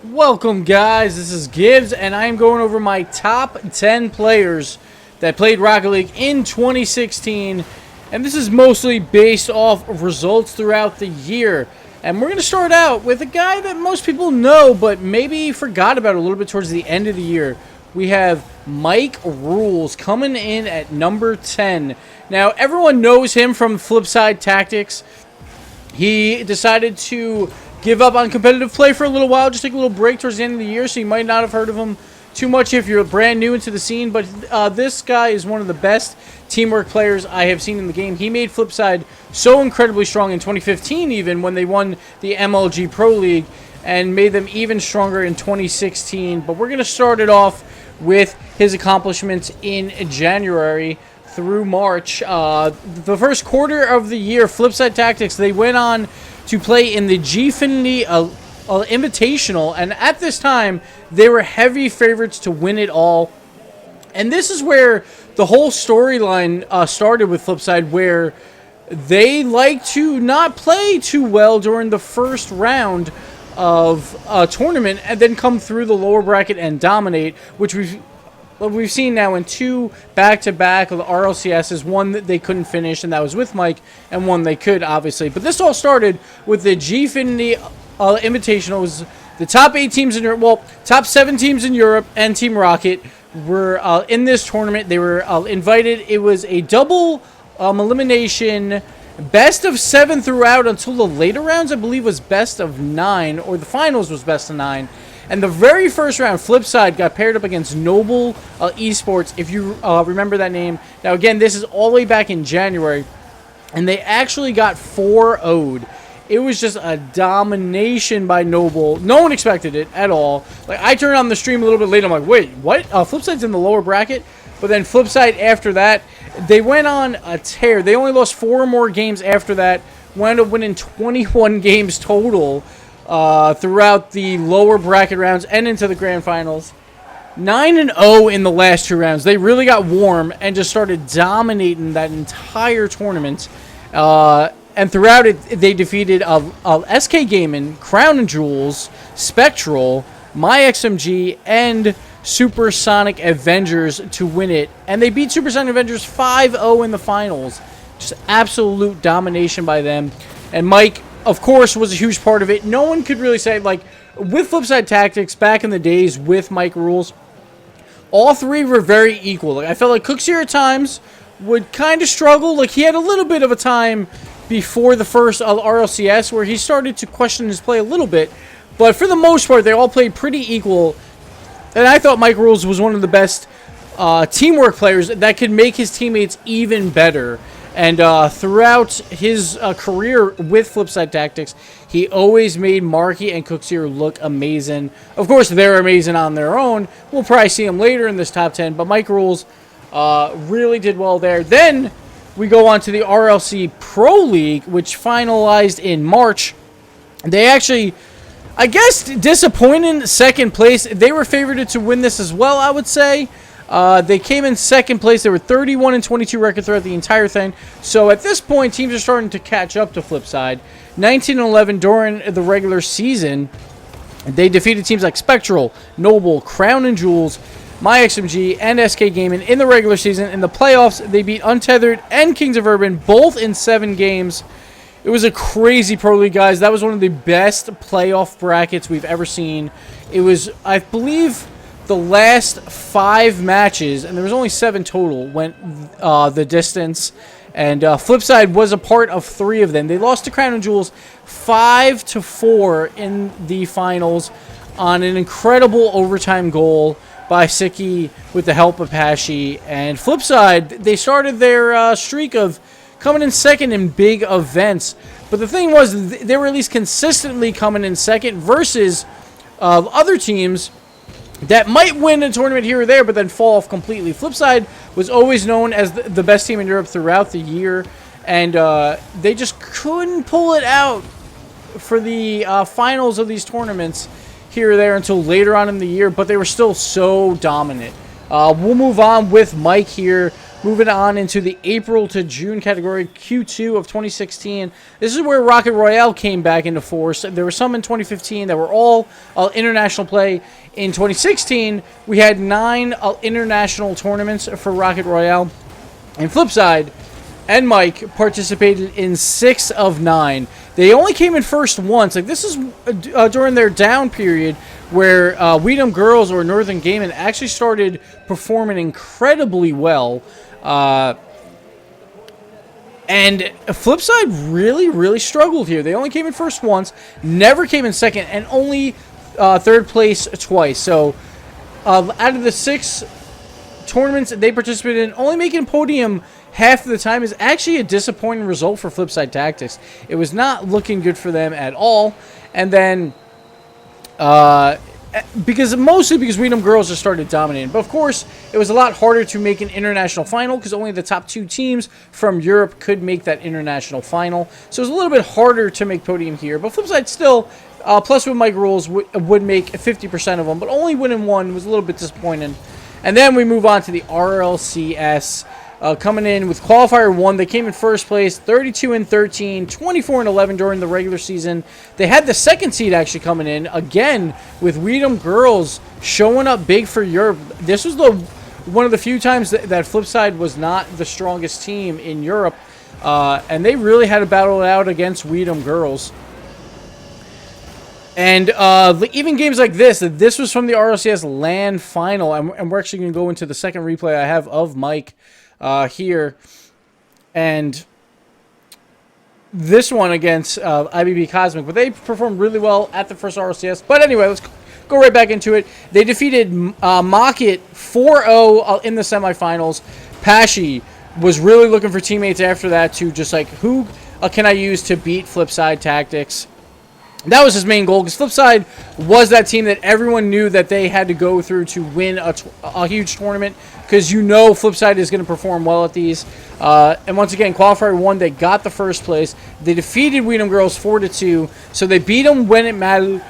Welcome, guys. This is Gibbs, and I am going over my top 10 players that played Rocket League in 2016. And this is mostly based off of results throughout the year. And we're going to start out with a guy that most people know, but maybe forgot about a little bit towards the end of the year. We have M1k3Rules coming in at number 10. Now, everyone knows him from Flipside Tactics. He decided to give up on competitive play for a little while, just take a little break towards the end of the year, so you might not have heard of him too much if you're brand new into the scene, but this guy is one of the best teamwork players I have seen in the game. He made Flipside so incredibly strong in 2015 even, when they won the MLG Pro League, and made them even stronger in 2016. But we're going to start it off with his accomplishments in January through March. The first quarter of the year, Flipside Tactics, they went on to play in the Gfinity Invitational, and at this time, they were heavy favorites to win it all. And this is where the whole storyline started with Flipside, where they like to not play too well during the first round of a tournament, and then come through the lower bracket and dominate, which we've seen now in two back-to-back of the RLCSs, one that they couldn't finish, and that was with Mike, and one they could, obviously. But this all started with the Gfinity Invitational. It was the top 8 teams in Europe, well, top 7 teams in Europe and Team Rocket were in this tournament. They were invited. It was a double elimination, best of 7 throughout until the later rounds, I believe, was best of 9, or the finals was best of 9. And the very first round, Flipside got paired up against Noble Esports, if you remember that name. Now, again, this is all the way back in January, and they actually got 4-0'd. It was just a domination by Noble. No one expected it at all. Like, I turned on the stream a little bit later. I'm like, wait, what? Flipside's in the lower bracket? But then Flipside, after that, they went on a tear. They only lost 4 more games after that. Wound up winning 21 games total throughout the lower bracket rounds and into the grand finals. 9-0 in the last 2 rounds. They really got warm and just started dominating that entire tournament. And throughout it, they defeated SK Gaming, Crown & Jewels, Spectral, MyXMG, and Supersonic Avengers to win it. And they beat Supersonic Avengers 5-0 in the finals. Just absolute domination by them. And Mike, of course, was a huge part of it. No one could really say, like, with Flipside Tactics back in the days with M1k3Rules, all 3 were very equal. Like, I felt like Cooksier at times would kind of struggle. Like, he had a little bit of a time before the first RLCS where he started to question his play a little bit. But for the most part, they all played pretty equal. And I thought M1k3Rules was one of the best teamwork players that could make his teammates even better. And throughout his career with Flipside Tactics, he always made Marky and Cooksier look amazing. Of course, they're amazing on their own. We'll probably see them later in this top 10. But M1k3Rules really did well there. Then we go on to the RLC Pro League, which finalized in March. They actually, I guess, disappointing second place. They were favored to win this as well, I would say. They came in second place. They were 31-22 record throughout the entire thing. So at this point, teams are starting to catch up to Flipside. 19-11 during the regular season. They defeated teams like Spectral, Noble, Crown & Jewels, MyXMG, and SK Gaming in the regular season. In the playoffs, they beat Untethered and Kings of Urban, both in 7 games. It was a crazy Pro League, guys. That was one of the best playoff brackets we've ever seen. It was, I believe, the last 5 matches, and there was only 7 total, went the distance. And Flipside was a part of 3 of them. They lost to Crown & Jewels 5-4 in the finals on an incredible overtime goal by Siki with the help of Hashi. And Flipside, they started their streak of coming in second in big events. But the thing was, they were at least consistently coming in second versus other teams that might win a tournament here or there, but then fall off completely. Flipside was always known as the best team in Europe throughout the year, and they just couldn't pull it out for the finals of these tournaments here or there until later on in the year, but they were still so dominant. We'll move on with Mike here. Moving on into the April to June category, Q2 of 2016. This is where Rocket Royale came back into force. There were some in 2015 that were all international play. In 2016, we had 9 international tournaments for Rocket Royale. And Flipside and Mike participated in 6 of 9. They only came in first once. Like, this is during their down period where Weedham Girls or Northern Gaming actually started performing incredibly well. And Flipside really struggled here. They only came in first once, never came in second, and only third place twice. So out of the 6 tournaments they participated in, only making podium half of the time is actually a disappointing result for Flipside Tactics. It was not looking good for them at all. And then mostly because Weedham Girls just started dominating. But of course, it was a lot harder to make an international final because only the top 2 teams from Europe could make that international final. So it was a little bit harder to make podium here. But Flipside still, plus with Mike Rules, would make 50% of them. But only winning 1 was a little bit disappointing. And then we move on to the RLCS. Coming in with qualifier 1, they came in first place, 32-13, 24-11 during the regular season. They had the second seed actually coming in again with Weedham Girls showing up big for Europe. This was one of the few times that Flipside was not the strongest team in Europe, and they really had to battle it out against Weedham Girls. And even games like this was from the RLCS LAN final, and we're actually going to go into the second replay I have of Mike here, and this one against IBB Cosmic, but they performed really well at the first RLCS. But anyway, let's go right back into it. They defeated Mockit 4-0 in the semifinals. Pashy was really looking for teammates after that to just like, who can I use to beat Flipside Tactics? That was his main goal, because Flipside was that team that everyone knew that they had to go through to win a huge tournament, because you know Flipside is going to perform well at these. And once again, qualifier 1, they got the first place. They defeated Weedham Girls 4-2, so they beat them when it mattered.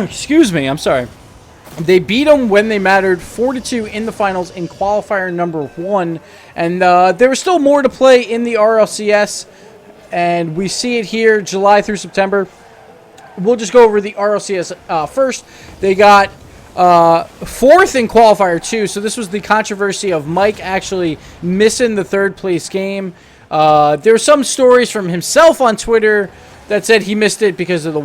Excuse me, I'm sorry. They beat them when they mattered, 4-2 in the finals in qualifier number 1. And there was still more to play in the RLCS, and we see it here, July through September. We'll just go over the RLCS first. They got 4th in qualifier 2, so this was the controversy of Mike actually missing the 3rd place game. There were some stories from himself on Twitter that said he missed it because of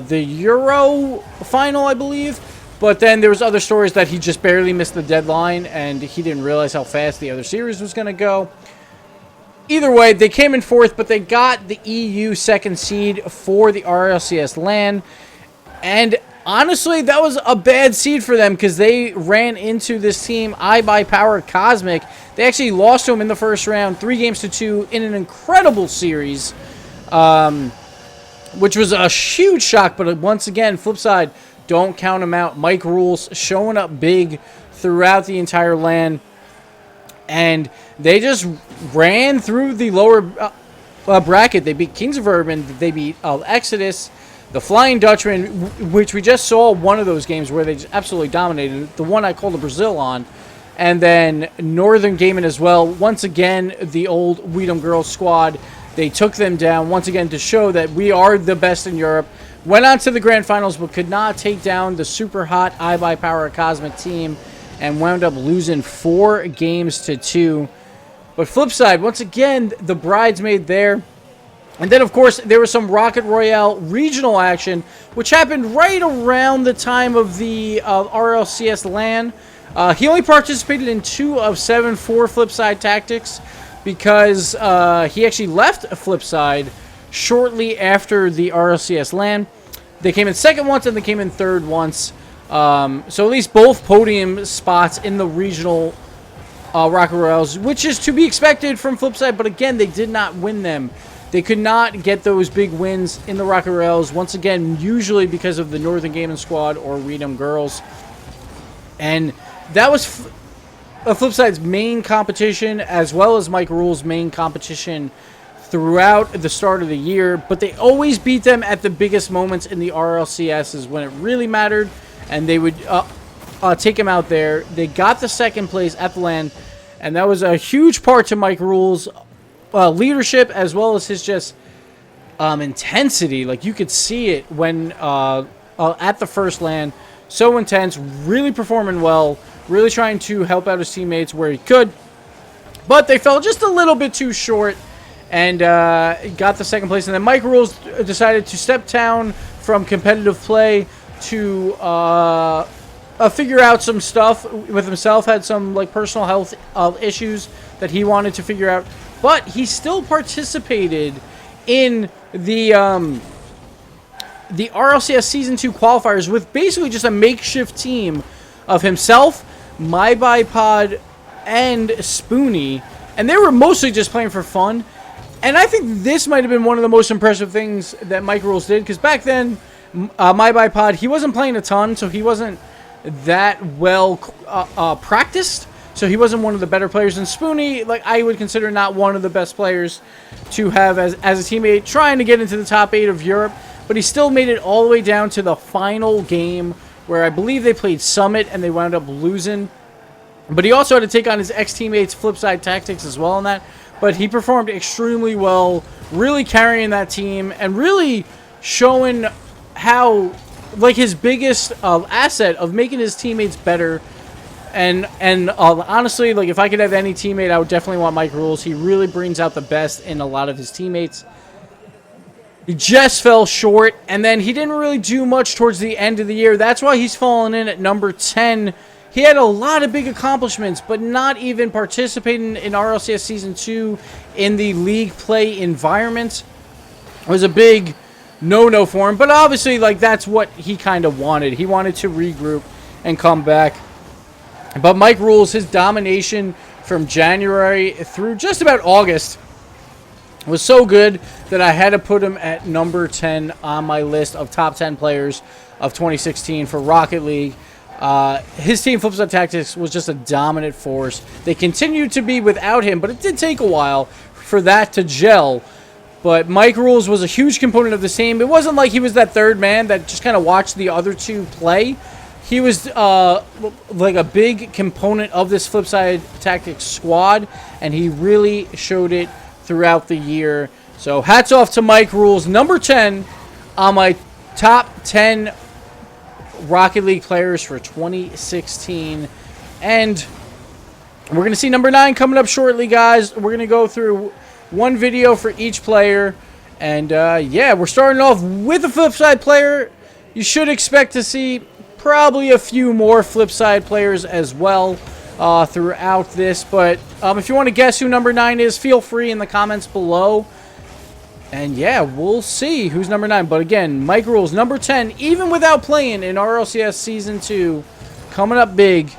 the Euro final, I believe. But then there was other stories that he just barely missed the deadline and he didn't realize how fast the other series was going to go. Either way, they came in 4th, but they got the EU 2nd seed for the RLCS LAN. And honestly, that was a bad seed for them because they ran into this team, iBuyPower Cosmic. They actually lost to them in the first round, 3-2 in an incredible series, which was a huge shock. But once again, Flipside, don't count them out. Mike Rules showing up big throughout the entire LAN. And they just ran through the lower bracket. They beat Kings of Urban. They beat Exodus, the Flying Dutchman, which we just saw one of those games where they just absolutely dominated. The one I called the Brazil on. And then Northern Gaming as well. Once again, the old Weedham Girls squad, they took them down once again to show that we are the best in Europe. Went on to the grand finals, but could not take down the super hot iBuyPower Cosmic team, and wound up losing 4-2. But Flipside, once again, the bridesmaid there. And then, of course, there was some Rocket Royale regional action, which happened right around the time of the RLCS LAN. He only participated in 2 of 7 for Flipside Tactics because he actually left Flipside shortly after the RLCS LAN. They came in 2nd once and they came in 3rd once. So at least both podium spots in the regional Rocket Royales, which is to be expected from Flipside, but again, they did not win them. They could not get those big wins in the Rocket Royales, once again, usually because of the Northern Gaming Squad or Weedham Girls. And that was Flipside's main competition, as well as Mike Rules' main competition throughout the start of the year, but they always beat them at the biggest moments in the RLCS is when it really mattered, and they would take them out there. They got the 2nd place at the LAN, And that was a huge part to Mike Rules' leadership, as well as his just intensity. Like, you could see it when at the first land. So intense, really performing well, really trying to help out his teammates where he could. But they fell just a little bit too short and got the second place. And then Mike Rules decided to step down from competitive play to figure out some stuff with himself. Had some like personal health issues that he wanted to figure out. But he still participated in the RLCS Season 2 qualifiers with basically just a makeshift team of himself, My Bipod, and Spoonie. And they were mostly just playing for fun. And I think this might have been one of the most impressive things that Mike Rules did. Because back then, My Bipod, he wasn't playing a ton, so he wasn't that well practiced. So he wasn't one of the better players. And Spoonie, like, I would consider not one of the best players to have as a teammate, trying to get into the top 8 of Europe. But he still made it all the way down to the final game, where I believe they played Summit and they wound up losing. But he also had to take on his ex-teammates Flipside Tactics as well in that. But he performed extremely well, really carrying that team and really showing how, like, his biggest asset of making his teammates better. And honestly, like, if I could have any teammate, I would definitely want Mike Rules. He really brings out the best in a lot of his teammates. He just fell short, and then he didn't really do much towards the end of the year. That's why he's fallen in at number 10. He had a lot of big accomplishments, but not even participating in RLCS Season 2 in the league play environment. It was a big no-no for him, but obviously, like, that's what he kind of wanted. He wanted to regroup and come back. But Mike Rules, his domination from January through just about August was so good that I had to put him at number 10 on my list of top 10 players of 2016 for Rocket League. His team, Flipside Tactics, was just a dominant force. They continued to be without him, but it did take a while for that to gel. But Mike Rules was a huge component of the team. It wasn't like he was that third man that just kind of watched the other two play. He was like a big component of this Flipside Tactics squad, and he really showed it throughout the year. So hats off to Mike Rules, number 10 on my top 10 Rocket League players for 2016. And we're going to see number 9 coming up shortly, guys. We're going to go through one video for each player. And yeah, we're starting off with a Flipside player. You should expect to see probably a few more Flipside players as well throughout this. But if you want to guess who number 9 is, feel free in the comments below. And yeah, we'll see who's number 9. But again, Mike Rules, number 10, even without playing in RLCS Season 2, coming up big.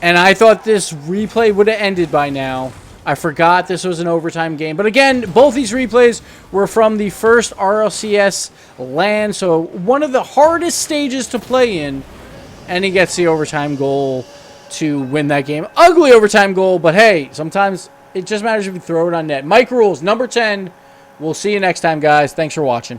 And I thought this replay would have ended by now. I forgot this was an overtime game. But again, both these replays were from the first RLCS LAN. So one of the hardest stages to play in. And he gets the overtime goal to win that game. Ugly overtime goal, but hey, sometimes it just matters if you throw it on net. Mike Rules, number 10. We'll see you next time, guys. Thanks for watching.